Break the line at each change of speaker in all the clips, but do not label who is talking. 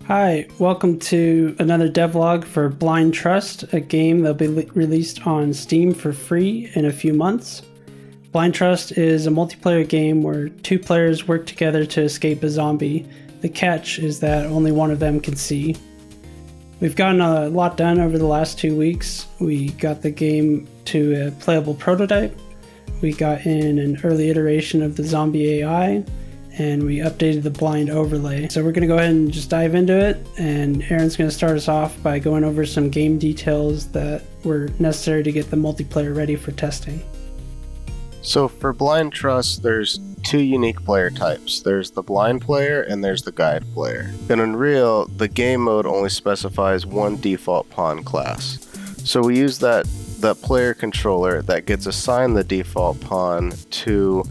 Hi, welcome to another devlog for Blind Trust, a game that'll be released on Steam for free in a few months. Blind Trust is a multiplayer game where two players work together to escape a zombie. The catch is that only one of them can see. We've gotten a lot done over the last 2 weeks. We got the game to a playable prototype. We got in an early iteration of the zombie AI, and we updated the blind overlay. So we're going to go ahead and just dive into it, and Aaron's going to start us off by going over some game details that were necessary to get the multiplayer ready for testing.
So for Blind Trust, there's two unique player types. There's the blind player and there's the guide player. In Unreal, the game mode only specifies one default pawn class. So we use that player controller that gets assigned the default pawn to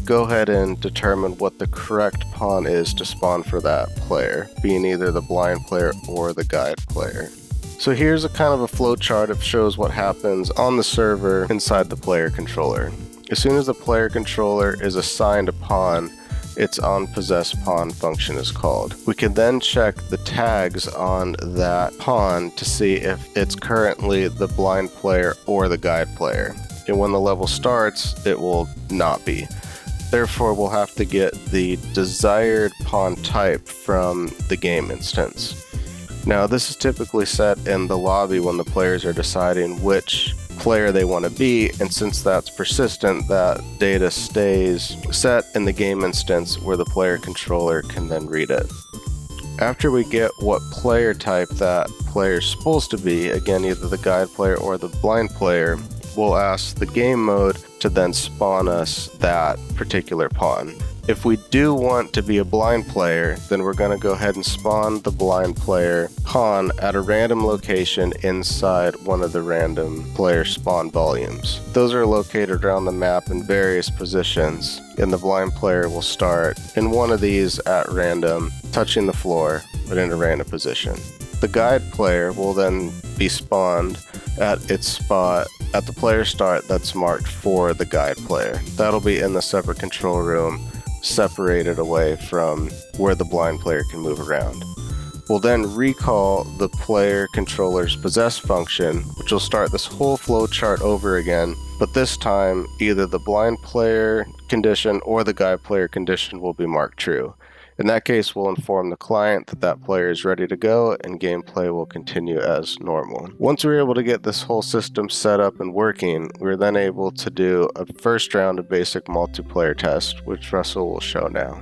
go ahead and determine what the correct pawn is to spawn for that player, being either the blind player or the guide player. So here's a kind of a flow chart that shows what happens on the server inside the player controller. As soon as the player controller is assigned a pawn, its onPossess pawn function is called. We can then check the tags on that pawn to see if it's currently the blind player or the guide player. And when the level starts, it will not be. Therefore, we'll have to get the desired pawn type from the game instance. Now, this is typically set in the lobby when the players are deciding which player they want to be, and since that's persistent, that data stays set in the game instance where the player controller can then read it. After we get what player type that player is supposed to be, again either the guide player or the blind player, we'll ask the game mode to then spawn us that particular pawn. If we do want to be a blind player, then we're going to go ahead and spawn the blind player pawn at a random location inside one of the random player spawn volumes. Those are located around the map in various positions, and the blind player will start in one of these at random, touching the floor, but in a random position. The guide player will then be spawned at its spot at the player start that's marked for the guide player. That'll be in the separate control room, separated away from where the blind player can move around. We'll then recall the player controller's possess function, which will start this whole flow chart over again, but this time either the blind player condition or the guide player condition will be marked true. In that case, we'll inform the client that that player is ready to go and gameplay will continue as normal. Once we're able to get this whole system set up and working, we're then able to do a first round of basic multiplayer test, which Russell will show now.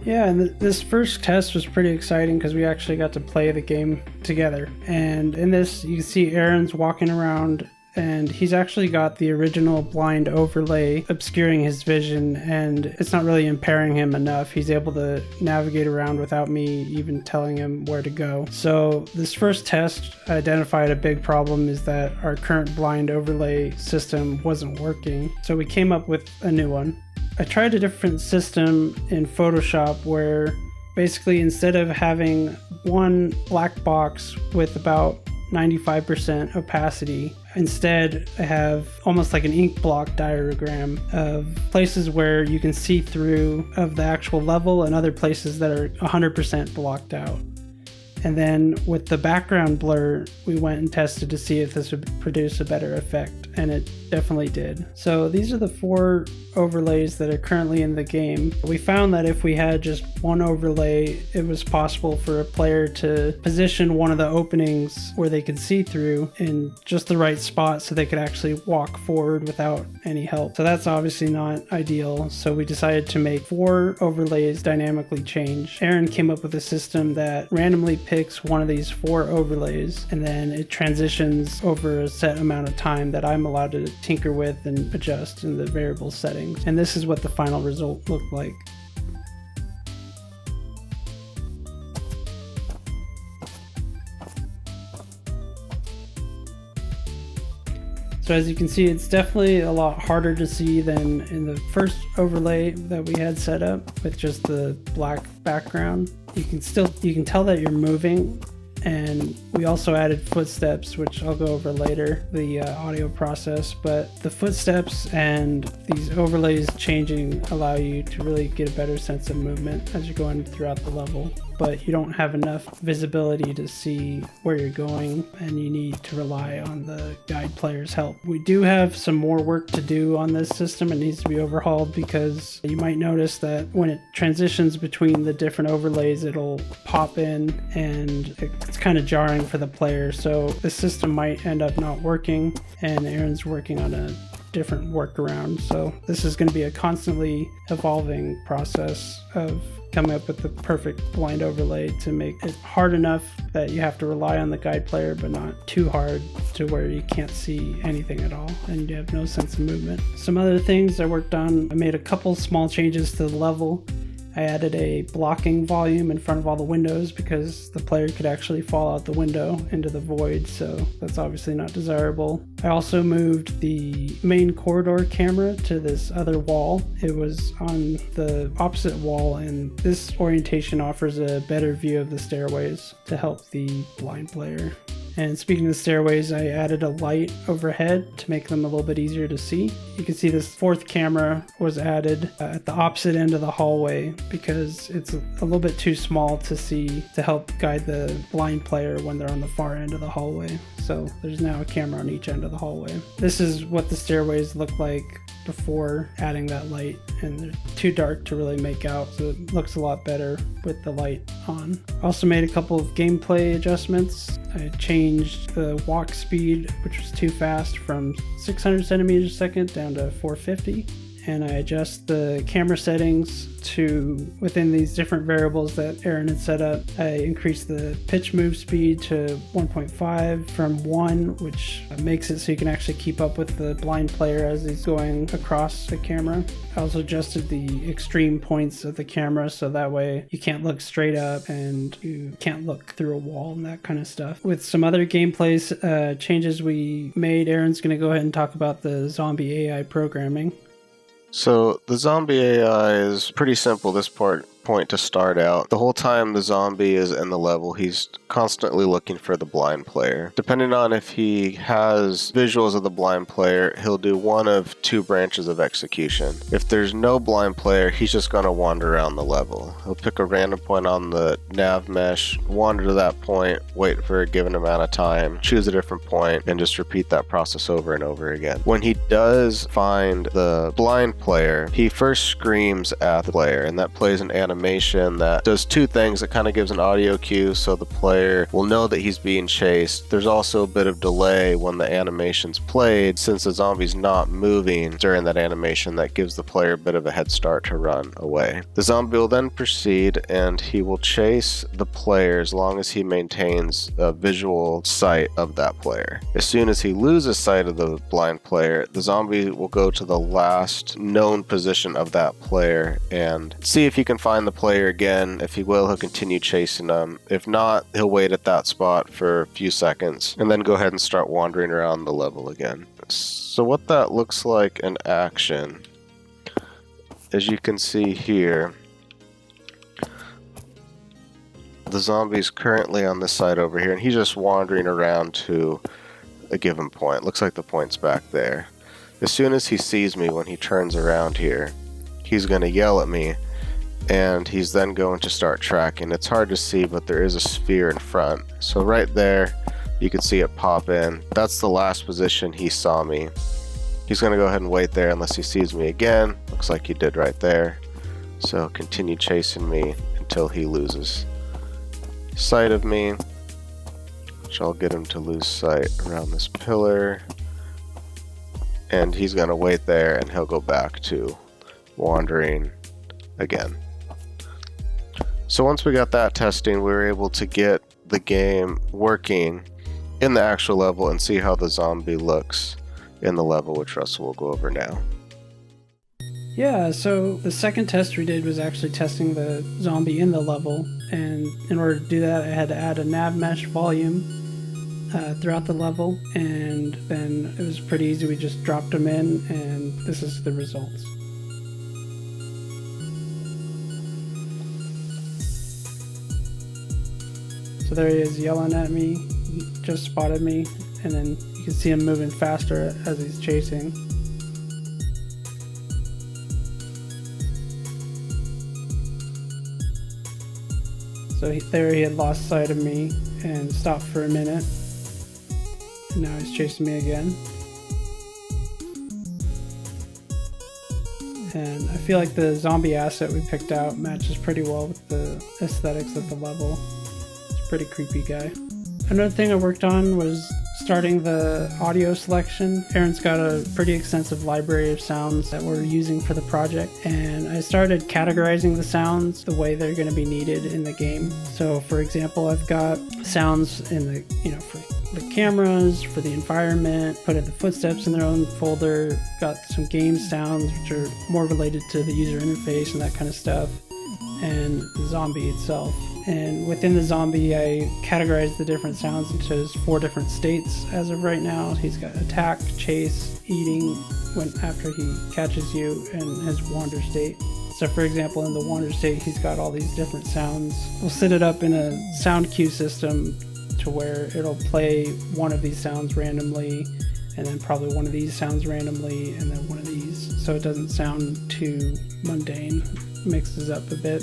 Yeah, and this first test was pretty exciting because we actually got to play the game together. And in this, you can see Aaron's walking around, and he's actually got the original blind overlay obscuring his vision, and it's not really impairing him enough. He's able to navigate around without me even telling him where to go. So this first test identified a big problem, is that our current blind overlay system wasn't working. So we came up with a new one. I tried a different system in Photoshop where basically instead of having one black box with about 95% opacity, instead I have almost like an ink block diagram of places where you can see through of the actual level and other places that are 100% blocked out. And then with the background blur, we went and tested to see if this would produce a better effect, and it definitely did. So these are the 4 overlays that are currently in the game. We found that if we had just one overlay, it was possible for a player to position one of the openings where they could see through in just the right spot so they could actually walk forward without any help. So that's obviously not ideal, so we decided to make 4 overlays dynamically change. Aaron came up with a system that randomly picks one of these 4 overlays, and then it transitions over a set amount of time that I'm allowed to tinker with and adjust in the variable settings. And this is what the final result looked like. So as you can see, it's definitely a lot harder to see than in the first overlay that we had set up with just the black background. You can tell that you're moving, and we also added footsteps, which I'll go over later, the audio process, but the footsteps and these overlays changing allow you to really get a better sense of movement as you're going throughout the level. but you don't have enough visibility to see where you're going, and you need to rely on the guide player's help. We do have some more work to do on this system. It needs to be overhauled because you might notice that when it transitions between the different overlays, it'll pop in and it's kind of jarring for the player. So the system might end up not working, and Aaron's working on a different workaround. So this is going to be a constantly evolving process of coming up with the perfect blind overlay to make it hard enough that you have to rely on the guide player, but not too hard to where you can't see anything at all and you have no sense of movement. Some other things I worked on, I made a couple small changes to the level. I added a blocking volume in front of all the windows because the player could actually fall out the window into the void, so that's obviously not desirable. I also moved the main corridor camera to this other wall. It was on the opposite wall, and this orientation offers a better view of the stairways to help the blind player. And speaking of stairways, I added a light overhead to make them a little bit easier to see. You can see this fourth camera was added at the opposite end of the hallway because it's a little bit too small to see to help guide the blind player when they're on the far end of the hallway. So there's now a camera on each end of the hallway. This is what the stairways look like before adding that light, and they're too dark to really make out, so it looks a lot better with the light on. Also made a couple of gameplay adjustments. I changed the walk speed, which was too fast, from 600 centimeters a second down to 450. And I adjust the camera settings to within these different variables that Aaron had set up. I increased the pitch move speed to 1.5 from 1, which makes it so you can actually keep up with the blind player as he's going across the camera. I also adjusted the extreme points of the camera so that way you can't look straight up and you can't look through a wall and that kind of stuff. With some other gameplay changes we made, Aaron's going to go ahead and talk about the zombie AI programming.
So the zombie AI is pretty simple this point to start out. The whole time the zombie is in the level, he's constantly looking for the blind player. Depending on if he has visuals of the blind player, he'll do one of two branches of execution. If there's no blind player, he's just going to wander around the level. He'll pick a random point on the nav mesh, wander to that point, wait for a given amount of time, choose a different point, and just repeat that process over and over again. When he does find the blind player, he first screams at the player, and that plays an animation that does two things. It kind of gives an audio cue so the player will know that he's being chased. There's also a bit of delay when the animation's played. Since the zombie's not moving during that animation, that gives the player a bit of a head start to run away. The zombie will then proceed and he will chase the player as long as he maintains a visual sight of that player. As soon as he loses sight of the blind player, the zombie will go to the last known position of that player and see if he can find the player again. If he will, he'll continue chasing them. If not, he'll wait at that spot for a few seconds and then go ahead and start wandering around the level again. So what that looks like in action, as you can see here, the zombie's currently on this side over here and he's just wandering around to a given point. Looks like the point's back there. As soon as he sees me when he turns around here, he's going to yell at me, and he's then going to start tracking. It's hard to see, but there is a sphere in front. So right there, you can see it pop in. That's the last position he saw me. He's going to go ahead and wait there unless he sees me again. Looks like he did right there. So continue chasing me until he loses sight of me, which I'll get him to lose sight around this pillar. And he's going to wait there and he'll go back to wandering again. So once we got that testing, we were able to get the game working in the actual level and see how the zombie looks in the level, which Russell will go over now.
Yeah, so the second test we did was actually testing the zombie in the level, and in order to do that I had to add a nav mesh volume throughout the level, and then it was pretty easy. We just dropped them in and this is the results. So there he is yelling at me, he just spotted me, and then you can see him moving faster as he's chasing. So there he had lost sight of me and stopped for a minute. And now he's chasing me again. And I feel like the zombie asset we picked out matches pretty well with the aesthetics of the level. It's a pretty creepy guy. Another thing I worked on was starting the audio selection. Aaron's got a pretty extensive library of sounds that we're using for the project, and I started categorizing the sounds the way they're going to be needed in the game. So for example, I've got sounds in the, for the cameras, for the environment, put in the footsteps in their own folder, got some game sounds which are more related to the user interface and that kind of stuff, and the zombie itself. And within the zombie, I categorized the different sounds into his 4 different states as of right now. He's got attack, chase, eating, after he catches you, and his wander state. So for example, in the wander state, he's got all these different sounds. We'll set it up in a sound cue system to where it'll play one of these sounds randomly, and then probably one of these sounds randomly, and then one of these. So it doesn't sound too mundane, mixes up a bit.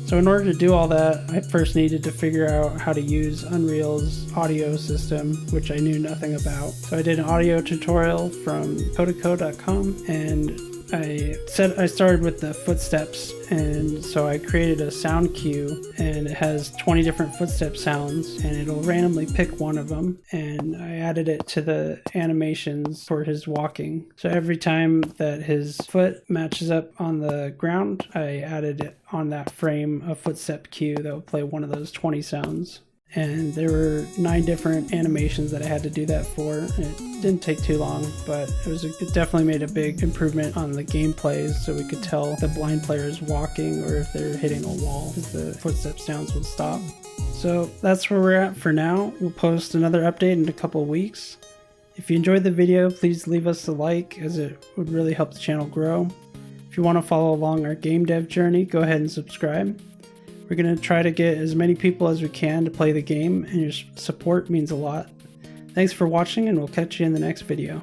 So in order to do all that, I first needed to figure out how to use Unreal's audio system, which I knew nothing about. So I did an audio tutorial from Kodaco.com, and I started with the footsteps, and so I created a sound cue, and it has 20 different footstep sounds, and it'll randomly pick one of them, and I added it to the animations for his walking. So every time that his foot matches up on the ground, I added it on that frame a footstep cue that will play one of those 20 sounds. And there were 9 different animations that I had to do that for. It didn't take too long, but it definitely made a big improvement on the gameplay, so we could tell if the blind player is walking or if they're hitting a wall, because the footstep sounds would stop. So that's where we're at for now. We'll post another update in a couple of weeks. If you enjoyed the video, please leave us a like, as it would really help the channel grow. If you want to follow along our game dev journey, go ahead and subscribe. We're going to try to get as many people as we can to play the game, and your support means a lot. Thanks for watching, and we'll catch you in the next video.